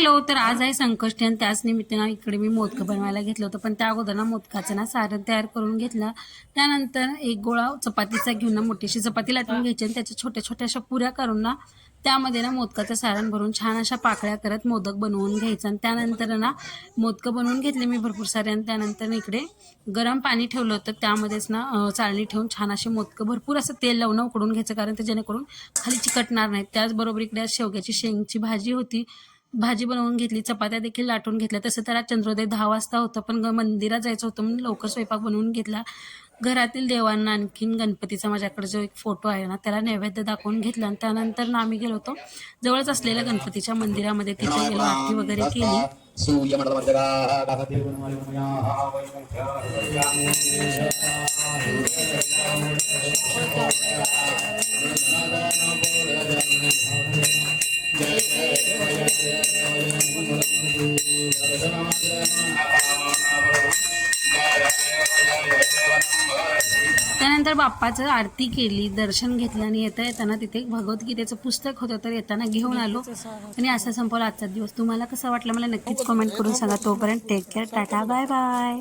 Hello. तर आज आहे संकष्टी आणि त्याच निमित्तानं इकडे मी मोदकं बनवायला घेतलं होतं. पण त्या अगोदर ना मोदकाचं ना सारण तयार करून घेतलं. त्यानंतर एक गोळा चपातीचा घेऊन ना मोठीशी चपाती लाटून घ्यायची आणि त्याच्या छोट्या छोट्या अशा पुऱ्या करून ना त्यामध्ये ना मोदकाचं सारण भरून छान अशा पाकळ्या करत मोदक बनवून घ्यायचं. आणि त्यानंतर ना मोदकं बनवून घेतले मी भरपूर सारे. आणि त्यानंतर इकडे गरम पाणी ठेवलं होतं, त्यामध्येच ना चाळणी ठेवून छान असे मोदकं भरपूर असं तेल लावून उकडून घ्यायचं, कारण ते जेणेकरून खाली चिकटणार नाही. त्याचबरोबर इकडे आज शेवग्याची शेंगची भाजी होती, भाजी बनवून घेतली, चपात्या देखील लाटून घेतल्या. तसं तर आज चंद्रोदय 10 वाजता होतं, पण मंदिरात जायचं होतं म्हणून लवकर स्वयंपाक बनवून घेतला. घरातील देवांना आणखीन गणपतीचा माझ्याकडे जो एक फोटो आहे ना त्याला नैवेद्य दाखवून घेतला. आणि त्यानंतर ना आम्ही गेलो होतो जवळच असलेल्या गणपतीच्या मंदिरामध्ये, तिथे गेलो, आरती वगैरे केली. त्यानंतर बाप्पाचं आरती केली, दर्शन घेतलं आणि येताना तिथे भगवद्गीतेचं पुस्तक होतं, तर येताना घेऊन आलो. आणि असा संपवला आजचा दिवस. तुम्हाला कसं वाटलं मला नक्कीच कमेंट करून सांगा. तोपर्यंत take care, tata, bye bye.